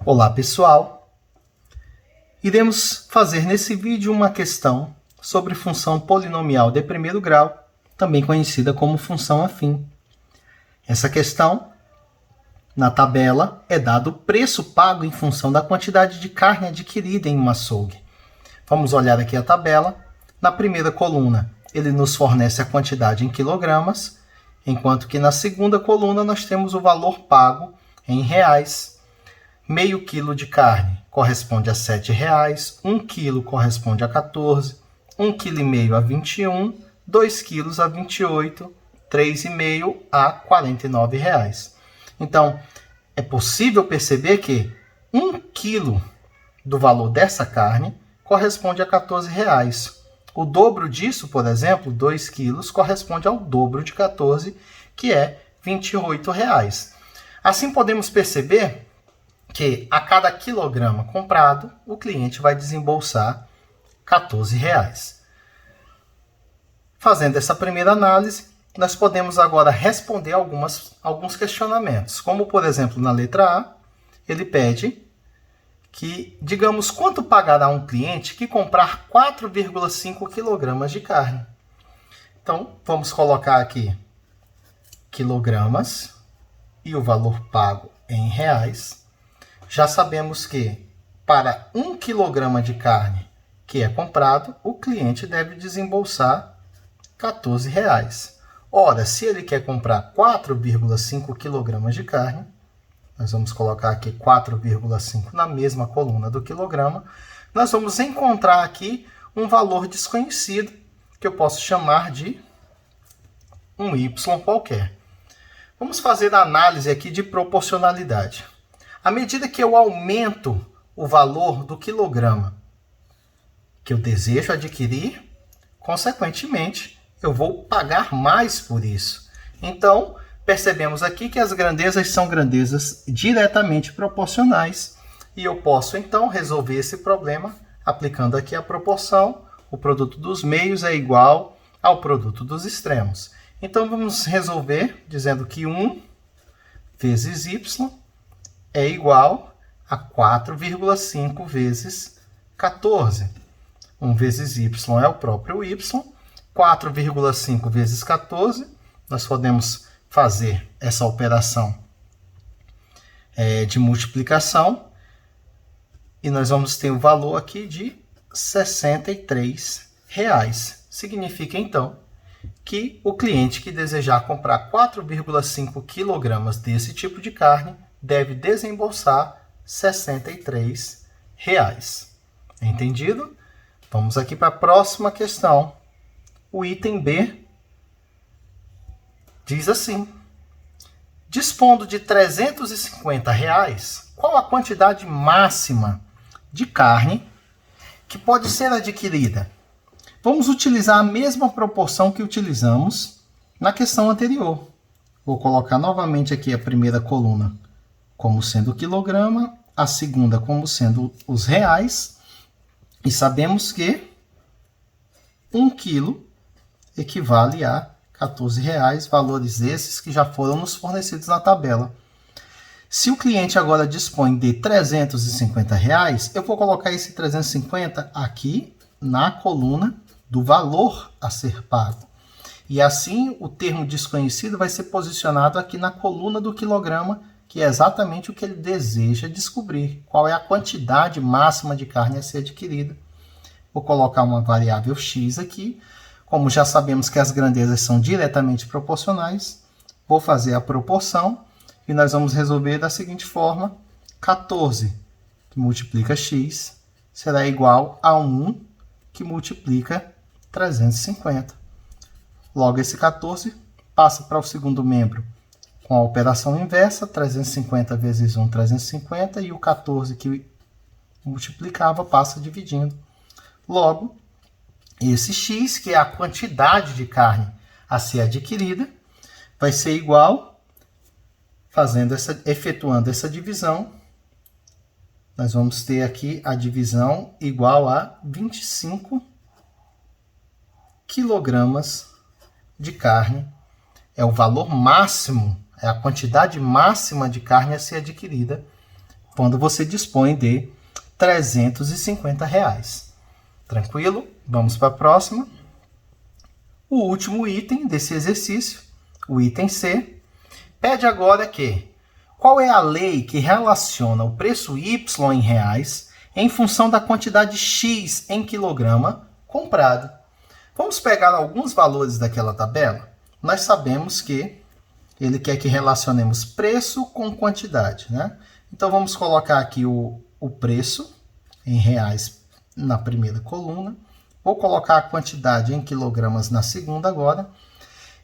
Olá pessoal, iremos fazer nesse vídeo uma questão sobre função polinomial de primeiro grau, também conhecida como função afim. Essa questão, na tabela, é dado o preço pago em função da quantidade de carne adquirida em um açougue. Vamos olhar aqui a tabela. Na primeira coluna, ele nos fornece a quantidade em quilogramas, enquanto que na segunda coluna nós temos o valor pago em reais. Meio quilo de carne corresponde a R$ 7,00, 1 quilo corresponde a 14, 1,5 kg a 21, 2 quilos a 28, 3,5 a R$ 49,00. Então, é possível perceber que 1 quilo do valor dessa carne corresponde a R$ 14,00. O dobro disso, por exemplo, 2 quilos, corresponde ao dobro de 14, que é R$ 28,00. Assim, podemos perceber que a cada quilograma comprado, o cliente vai desembolsar R$ 14,00. Fazendo essa primeira análise, nós podemos agora responder alguns questionamentos. Como, por exemplo, na letra A, ele pede que, digamos, quanto pagará um cliente que comprar 4,5 kg de carne. Então, vamos colocar aqui quilogramas e o valor pago em reais. Já sabemos que, para 1 kg de carne que é comprado, o cliente deve desembolsar R$ 14,00. Ora, se ele quer comprar 4,5 kg de carne, nós vamos colocar aqui 4,5 na mesma coluna do quilograma, nós vamos encontrar aqui um valor desconhecido, que eu posso chamar de um y qualquer. Vamos fazer a análise aqui de proporcionalidade. À medida que eu aumento o valor do quilograma que eu desejo adquirir, consequentemente, eu vou pagar mais por isso. Então, percebemos aqui que as grandezas são grandezas diretamente proporcionais e eu posso, então, resolver esse problema aplicando aqui a proporção. O produto dos meios é igual ao produto dos extremos. Então, vamos resolver dizendo que 1 vezes y é igual a 4,5 vezes 14. 1 vezes y é o próprio y. 4,5 vezes 14, nós podemos fazer essa operação de multiplicação. E nós vamos ter o valor aqui de R$ 63,00. Significa, então, que o cliente que desejar comprar 4,5 kg desse tipo de carne deve desembolsar R$ 63,00. Entendido? Vamos aqui para a próxima questão. O item B diz assim: dispondo de R$ 350,00, qual a quantidade máxima de carne que pode ser adquirida? Vamos utilizar a mesma proporção que utilizamos na questão anterior. Vou colocar novamente aqui a primeira coluna como sendo o quilograma, a segunda como sendo os reais, e sabemos que 1 quilo equivale a R$ 14,00, valores esses que já foram nos fornecidos na tabela. Se o cliente agora dispõe de R$ 350,00, eu vou colocar esse 350 aqui na coluna do valor a ser pago. E assim o termo desconhecido vai ser posicionado aqui na coluna do quilograma, que é exatamente o que ele deseja descobrir. Qual é a quantidade máxima de carne a ser adquirida. Vou colocar uma variável x aqui. Como já sabemos que as grandezas são diretamente proporcionais, vou fazer a proporção e nós vamos resolver da seguinte forma: 14 que multiplica x será igual a 1 que multiplica 350. Logo, esse 14 passa para o segundo membro com a operação inversa, 350 vezes 1, 350, e o 14 que multiplicava passa dividindo. Logo, esse x, que é a quantidade de carne a ser adquirida, vai ser igual, efetuando essa divisão, nós vamos ter aqui a divisão igual a 25 quilogramas de carne. É o valor máximo, é a quantidade máxima de carne a ser adquirida quando você dispõe de R$350. Tranquilo? Vamos para a próxima. O último item desse exercício, o item C, pede agora que qual é a lei que relaciona o preço Y em reais em função da quantidade X em quilograma comprado. Vamos pegar alguns valores daquela tabela. Nós sabemos que ele quer que relacionemos preço com quantidade, né? Então vamos colocar aqui o preço em reais na primeira coluna. Vou colocar a quantidade em quilogramas na segunda agora.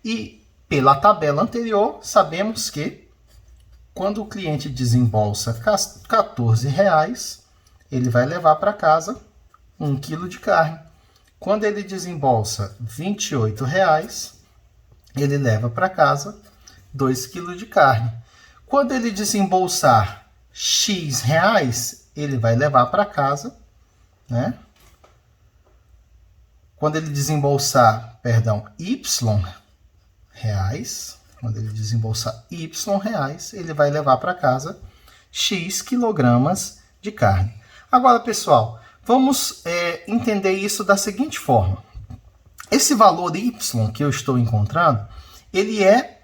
E pela tabela anterior, sabemos que quando o cliente desembolsa R$14, ele vai levar para casa 1 kg de carne. Quando ele desembolsa R$28, ele leva para casa 2 kg de carne. Quando ele desembolsar X reais, ele vai levar para casa, né? Quando ele desembolsar, Y reais, quando ele desembolsar Y reais, ele vai levar para casa X quilogramas de carne. Agora, pessoal, vamos entender isso da seguinte forma. Esse valor Y que eu estou encontrando, ele é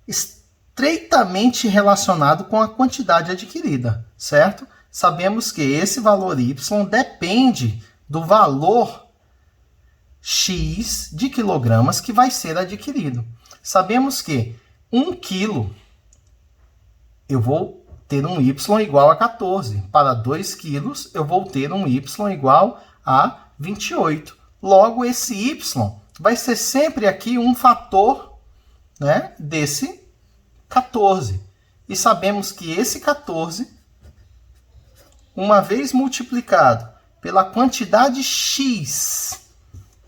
estreitamente relacionado com a quantidade adquirida, certo? Sabemos que esse valor Y depende do valor X de quilogramas que vai ser adquirido. Sabemos que 1 quilo eu vou ter um Y igual a 14. Para 2 quilos eu vou ter um Y igual a 28. Logo, esse Y vai ser sempre aqui um fator, né, desse 14. E sabemos que esse 14, uma vez multiplicado pela quantidade X,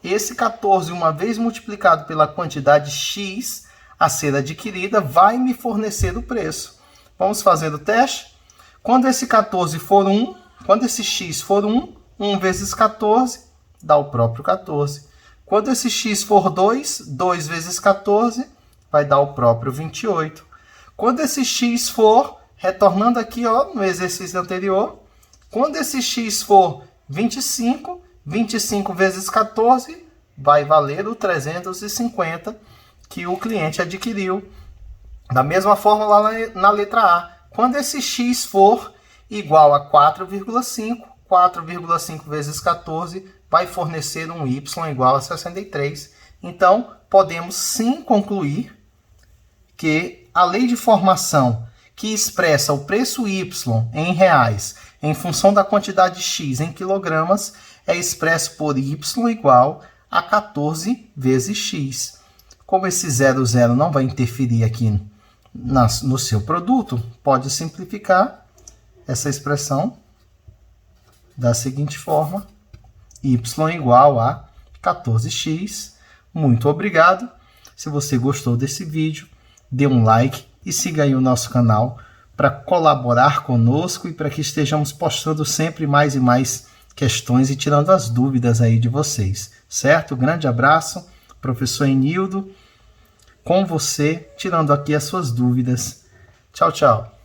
esse 14, uma vez multiplicado pela quantidade X a ser adquirida, vai me fornecer o preço. Vamos fazer o teste? Quando esse 14 for 1, quando esse X for 1, 1 vezes 14 dá o próprio 14. Quando esse X for 2, 2 vezes 14 vai dar o próprio 28. Quando esse X for, retornando aqui ó, no exercício anterior, quando esse X for 25, 25 vezes 14 vai valer o 350 que o cliente adquiriu. Da mesma forma lá na letra A. Quando esse X for igual a 4,5, 4,5 vezes 14 vai fornecer um Y igual a 63. Então, podemos sim concluir que a lei de formação que expressa o preço Y em reais em função da quantidade X em quilogramas é expresso por Y igual a 14 vezes X. Como esse 00 não vai interferir aqui no seu produto, pode simplificar essa expressão da seguinte forma: Y igual a 14x. Muito obrigado. Se você gostou desse vídeo, dê um like e siga aí o nosso canal para colaborar conosco e para que estejamos postando sempre mais e mais questões e tirando as dúvidas aí de vocês, certo? Grande abraço, professor Enildo, com você, tirando aqui as suas dúvidas. Tchau, tchau.